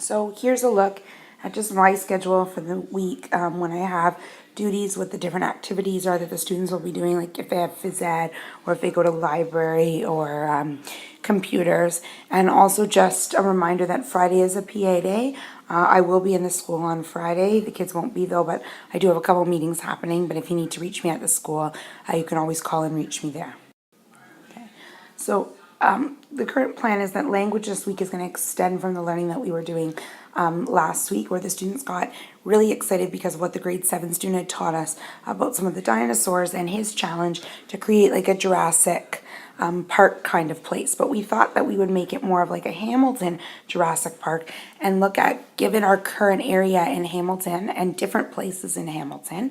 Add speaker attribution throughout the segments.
Speaker 1: So here's a look at just my schedule for the week when I have duties with the different activities or that the students will be doing, like if they have phys ed or if they go to library or computers. And also just a reminder that Friday is a PA day. I will be in the school on Friday. The kids won't be though, but I do have a couple meetings happening. But if you need to reach me at the school, you can always call and reach me there. Okay. So the current plan is that language this week is going to extend from the learning that we were doing last week, where the students got really excited because of what the grade 7 student had taught us about some of the dinosaurs and his challenge to create like a Jurassic Park kind of place. But we thought that we would make it more of like a Hamilton Jurassic Park and look at, given our current area in Hamilton and different places in Hamilton,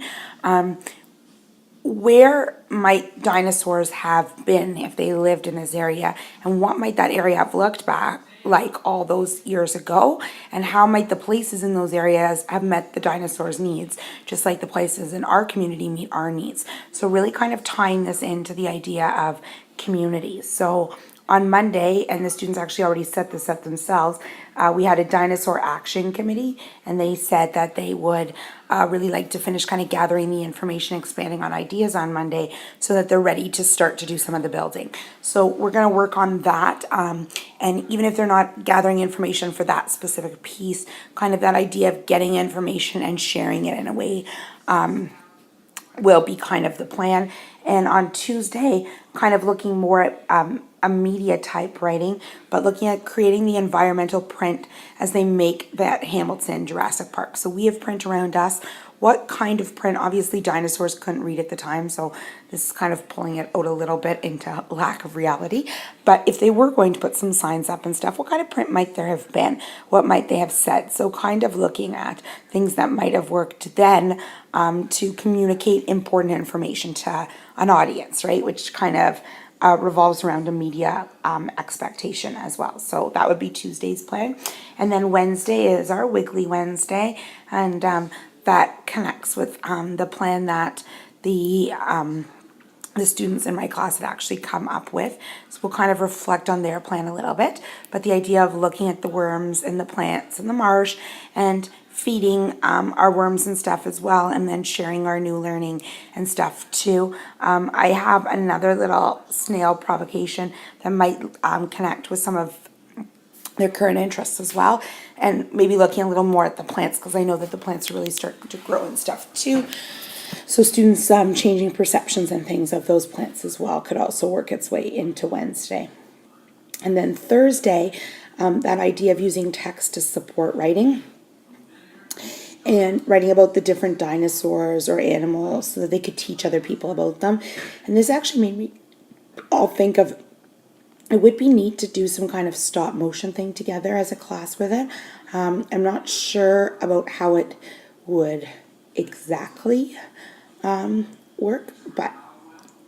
Speaker 1: where might dinosaurs have been if they lived in this area, and what might that area have looked back like all those years ago, and how might the places in those areas have met the dinosaurs' needs, just like the places in our community meet our needs. So really kind of tying this into the idea of communities. So on Monday, and the students actually already set this up themselves, we had a dinosaur action committee, and they said that they would really like to finish kind of gathering the information, expanding on ideas on Monday so that they're ready to start to do some of the building. So we're going to work on that, and even if they're not gathering information for that specific piece, kind of that idea of getting information and sharing it in a way will be kind of the plan. And on Tuesday, kind of looking more at a media type writing, but looking at creating the environmental print as they make that Hamilton Jurassic Park. So we have print around us. What kind of print? Obviously dinosaurs couldn't read at the time, so this is kind of pulling it out a little bit into lack of reality. But if they were going to put some signs up and stuff, what kind of print might there have been? What might they have said? So kind of looking at things that might have worked then to communicate important information to an audience, right? Which kind of revolves around a media expectation as well. So that would be Tuesday's plan. And then Wednesday is our Wiggly Wednesday, and that connects with the plan that the students in my class had actually come up with. So we'll kind of reflect on their plan a little bit, but the idea of looking at the worms and the plants in the marsh and feeding our worms and stuff as well, and then sharing our new learning and stuff too. I have another little snail provocation that might connect with some of their current interests as well, and maybe looking a little more at the plants, because I know that the plants are really starting to grow and stuff too. So students changing perceptions and things of those plants as well could also work its way into Wednesday. And then Thursday, that idea of using text to support writing, and writing about the different dinosaurs or animals so that they could teach other people about them. And this actually made me all think of, it would be neat to do some kind of stop motion thing together as a class with it. I'm not sure about how it would exactly work, but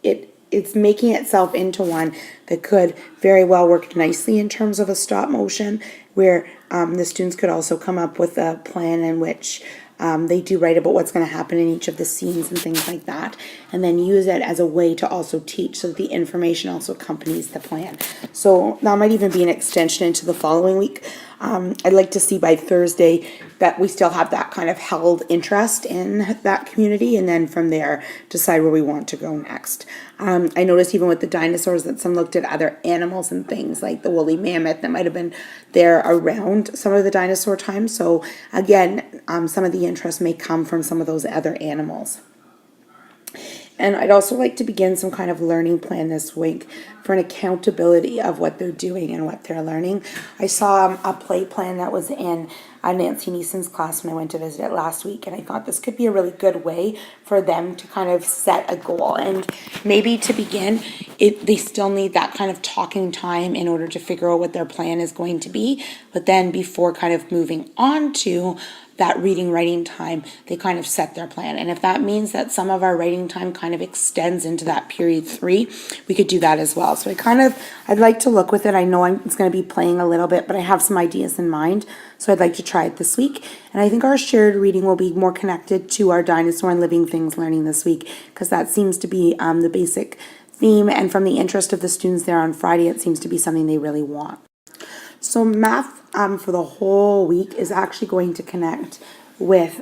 Speaker 1: it's making itself into one that could very well work nicely in terms of a stop motion, where the students could also come up with a plan in which they do write about what's going to happen in each of the scenes and things like that, and then use it as a way to also teach so that the information also accompanies the plan. So that might even be an extension into the following week. I'd like to see by Thursday that we still have that kind of held interest in that community, and then from there decide where we want to go next. I noticed even with the dinosaurs that some looked at other animals and things like the woolly mammoth that might have been there around some of the dinosaur times. So again, some of the interest may come from some of those other animals. And I'd also like to begin some kind of learning plan this week for an accountability of what they're doing and what they're learning. I saw a play plan that was in Nancy Neeson's class when I went to visit it last week, and I thought this could be a really good way for them to kind of set a goal. And maybe to begin, they still need that kind of talking time in order to figure out what their plan is going to be. But then before kind of moving on to that reading writing time, they kind of set their plan. And if that means that some of our writing time kind of extends into that period 3, we could do that as well. So I'd like to look with it. I know it's going to be playing a little bit, but I have some ideas in mind. So I'd like to try it this week. And I think our shared reading will be more connected to our dinosaur and living things learning this week, because that seems to be the basic theme. And from the interest of the students there on Friday, it seems to be something they really want. So math for the whole week is actually going to connect with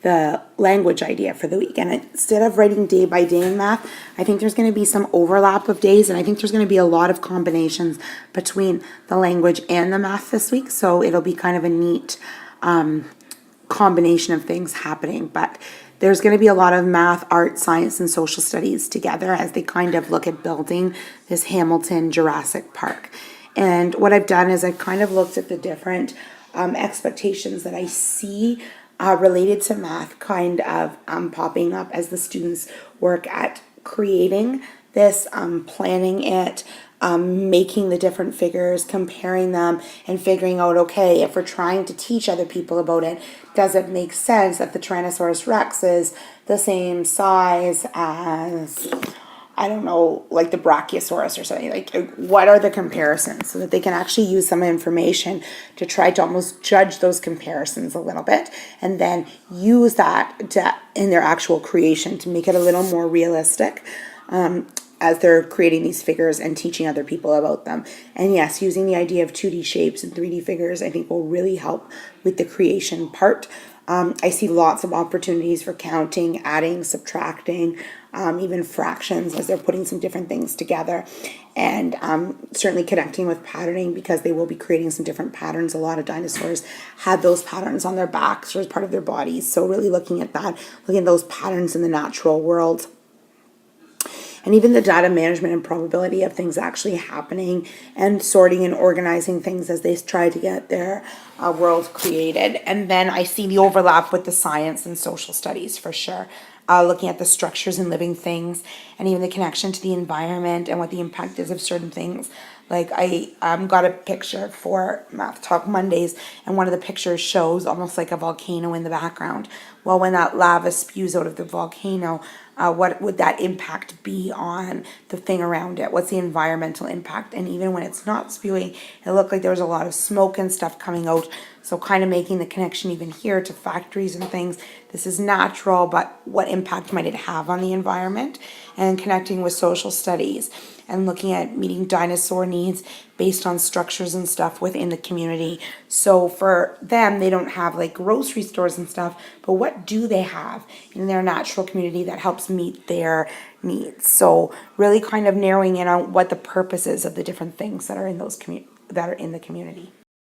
Speaker 1: the language idea for the week. And instead of writing day by day in math, I think there's going to be some overlap of days, and I think there's going to be a lot of combinations between the language and the math this week. So it'll be kind of a neat combination of things happening. But there's going to be a lot of math, art, science, and social studies together as they kind of look at building this Hamilton Jurassic Park. And what I've done is I've kind of looked at the different expectations that I see related to math kind of popping up as the students work at creating this, planning it, making the different figures, comparing them, and figuring out, okay, if we're trying to teach other people about it, does it make sense that the Tyrannosaurus Rex is the same size as, I don't know, like the Brachiosaurus or something? Like, what are the comparisons, so that they can actually use some information to try to almost judge those comparisons a little bit, and then use that in their actual creation to make it a little more realistic as they're creating these figures and teaching other people about them. And yes, using the idea of 2D shapes and 3D figures, I think, will really help with the creation part. I see lots of opportunities for counting, adding, subtracting, even fractions as they're putting some different things together. And certainly connecting with patterning, because they will be creating some different patterns. A lot of dinosaurs had those patterns on their backs or as part of their bodies. So really looking at that, looking at those patterns in the natural world. And even the data management and probability of things actually happening, and sorting and organizing things as they try to get their world created. And then I see the overlap with the science and social studies for sure. Looking at the structures and living things, and even the connection to the environment and what the impact is of certain things. Like I got a picture for Math Talk Mondays, and one of the pictures shows almost like a volcano in the background. Well, when that lava spews out of the volcano, what would that impact be on the thing around it? What's the environmental impact? And even when it's not spewing, it looked like there was a lot of smoke and stuff coming out. So kind of making the connection even here to factories and things. This is natural, but what impact might it have on the environment? And connecting with social studies and looking at meeting dinosaur needs based on structures and stuff within the community. So for them, they don't have like grocery stores and stuff, but what do they have in their natural community that helps meet their needs? So really kind of narrowing in on what the purpose is of the different things that are in those that are in the community.